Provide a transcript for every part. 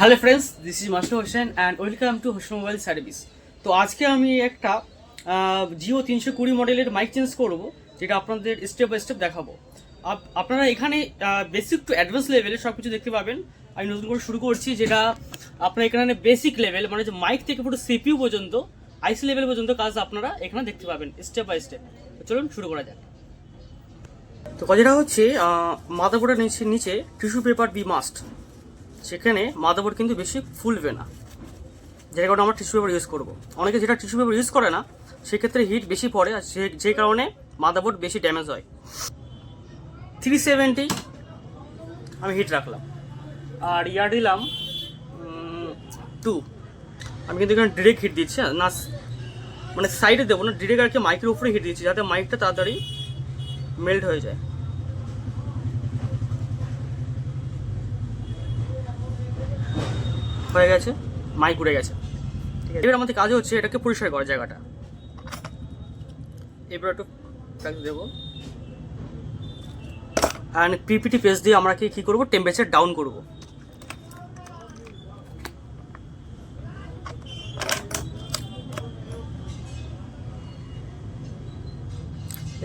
Hello friends, this is master Hossain and welcome to Hossain mobile service. তো আজকে আমি একটা জিও 320 মডেলের মাইক চেঞ্জ করব, যেটা আপনাদের স্টেপ বাই স্টেপ দেখাবো। আপনারা এখানে বেসিক টু অ্যাডভান্স লেভেলে সব কিছু দেখতে পাবেন। আমি নতুন করে শুরু করছি, যেটা আপনার এখানে বেসিক লেভেল, মানে যে মাইক থেকে পুরো সিপিইউ পর্যন্ত, আইসি লেভেল পর্যন্ত কাজ আপনারা এখানে দেখতে পাবেন স্টেপ বাই স্টেপ। চলুন শুরু করা যাক। তো কাজটা হচ্ছে মাদারবোর্ডের নিচে টিস্যু পেপার বি মাস্ট। সেখানে মাদারবোর্ড কিন্তু বেশি ফুলবে না, যে কারণে আমরা টিস্যু পেপার ইউজ করবো। অনেকে যেটা টিস্যু পেপার ইউজ করে না, সেক্ষেত্রে হিট বেশি পড়ে, আর যে কারণে মাদারবোর্ড বেশি ড্যামেজ হয়। 370 আমি হিট রাখলাম, আর ইয়ার দিলাম 2। আমি কিন্তু এখানে ডিরেক্ট হিট দিচ্ছি না, মানে সাইডে দেবো না, ডিরেক্ট আর কি মাইকের উপরে হিট দিচ্ছি, যাতে মাইকটা তাড়াতাড়ি মেল্ট হয়ে যায়। হয়ে গেছে, মাইক উড়ে গেছে। ঠিক আছে, এবার আমাদের কাজ হচ্ছে এটাকে পরিষ্কার করা জায়গাটা। এবার একটু দেবো, অ্যান্ড পিপিটি পেস্ট দিয়ে আমরা কি করবো, টেম্পারেচার ডাউন করব।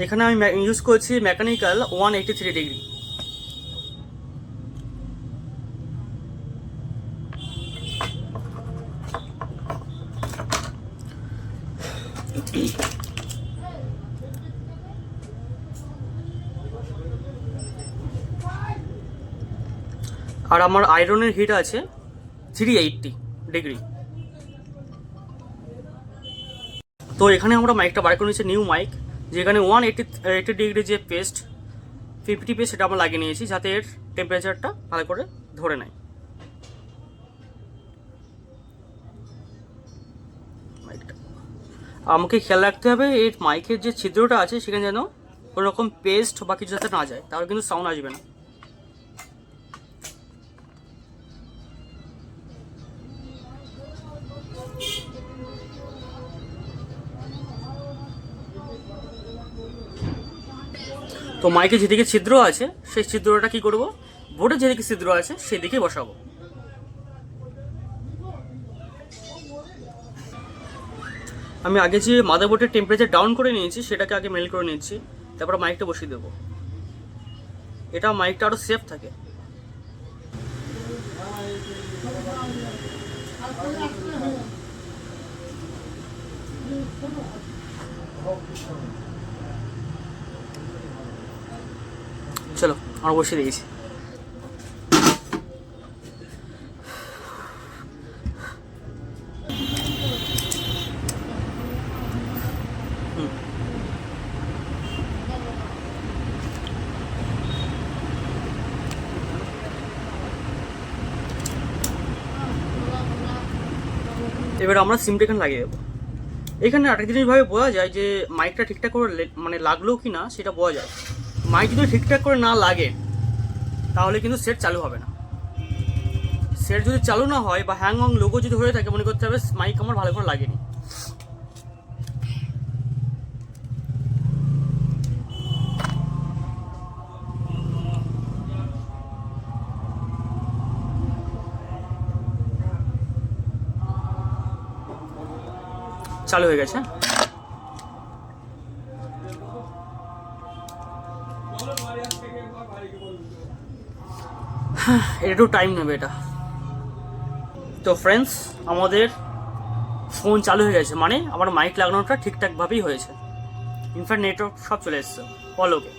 এখানে আমি ইউজ করছি মেকানিক্যাল 183 ডিগ্রি। আর আমার আয়রনের হিট আছে 380 ডিগ্রি। তো এখানে আমরা মাইকটা বার করে নিয়েছি, নিউ মাইক, যেখানে 180 ডিগ্রি যে পেস্ট, পিপিটি পেস্ট, সেটা আমরা লাগিয়ে নিয়েছি, যাতে এর টেম্পারেচারটা ভালো করে ধরে নেয় মাইকটা। আমাকে খেয়াল রাখতে হবে এর মাইকের যে ছিদ্রটা আছে সেখানে যেন কোনো রকম পেস্ট বা কিছু যাতে না যায়, তাহলে কিন্তু সাউন্ড আসবে না। তো মাইকে যেদিকে ছিদ্র আছে সেই ছিদ্রটা কি করব, বোর্ডে যেদিকে ছিদ্র আছে সেদিকে বসাবো। আমি আগে যে মাদারবোর্ডের টেম্পারেচার ডাউন করে নিয়েছি সেটাকে আগে মেল্ট করে নিচ্ছি, তারপর মাইকটা বসিয়ে দেবো। এটা মাইকটা আরও সেফ থাকে। চলো আমরা বসিয়ে দিয়েছি। এবার আমরা সিমটা এখানে লাগিয়ে দেবো। এখানে আরেকটা জিনিসভাবে বোঝা যায় যে মাইকটা ঠিকঠাক করে মানে লাগলো কি না সেটা বোঝা যায়। মাইক যদি ঠিকঠাক করে না লাগে তাহলে কিন্তু সেট চালু হবে না। সেট যদি চালু না হয় বা হ্যাং লোগো যদি হয়ে থাকে, মনে করতে হবে মাইক আমার ভালো করে লাগেনি। চালু হয়ে গেছে। একটু টাইম নেবে এটা। তো ফ্রেন্ডস, আমাদের ফোন চালু হয়ে গেছে, মানে আমার মাইক লাগানোটা ঠিকঠাকভাবেই হয়েছে। ইনফ্যাক্ট নেটওয়ার্ক সব চলে এসছে, কল ওকে।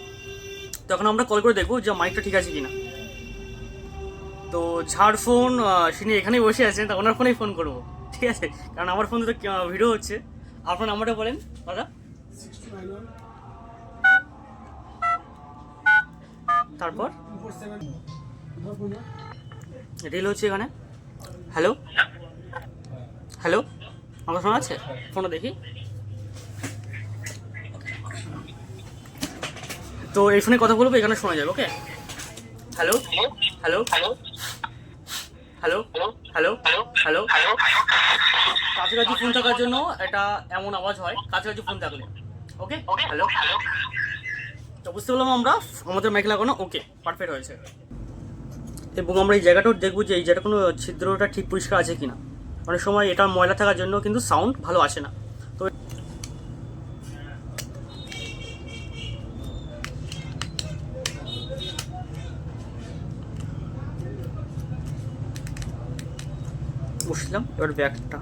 তখন আমরা কল করে দেখবো যে মাইকটা ঠিক আছে কিনা। তো ঝাড় ফোন তিনি এখানেই বসে আছেন, তা ওনার ফোনেই ফোন করবো, ঠিক আছে? কারণ আমার ফোনে তো ভিডিও হচ্ছে। আপনার নাম্বারটা বলেন দাদা। তারপর রিল হচ্ছে এখানে। হ্যালো হ্যালো, আমার শোনা আছে? ফোনটা দেখি। তো এই ফোনে কথা বলবো, এখানে শোনা যাবে, okay? Hello hello hello hello hello hello. কাছাকাছি ফোন থাকার জন্য এটা এমন আওয়াজ হয়, কাছাকাছি ফোন থাকলে। Okay, hello. তো বুঝতে পারলাম আমরা আমাদের মাইক লাগানো ওকে, পারফেক্ট হয়েছে। এবং আমরা এই জায়গাটাও দেখবো যে এই জায়গাটা কোনো ছিদ্রটা ঠিক পরিষ্কার আছে কিনা। অনেক সময় এটা ময়লা থাকার জন্য কিন্তু সাউন্ড ভালো আসে না। তো বসলাম এবার ব্যাগটা।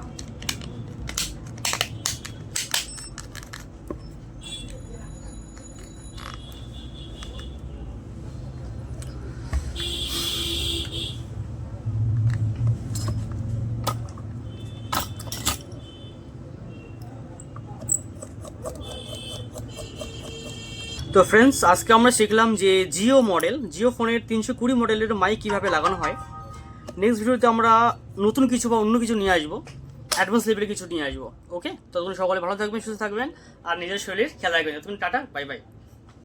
তো ফ্রেন্ডস, আজকে আমরা শিখলাম যে জিও ফোনের 320 মডেলের মাইক কীভাবে লাগানো হয়। নেক্সট ভিডিওতে আমরা নতুন কিছু বা অন্য কিছু নিয়ে আসবো, অ্যাডভান্স লেভেলে কিছু নিয়ে আসবো। ওকে, ততক্ষণ সকলে ভালো থাকবেন, সুস্থ থাকবেন আর নিজের শরীরের খেয়াল রাখবেন। ততক্ষণ টাটা, বাই বাই।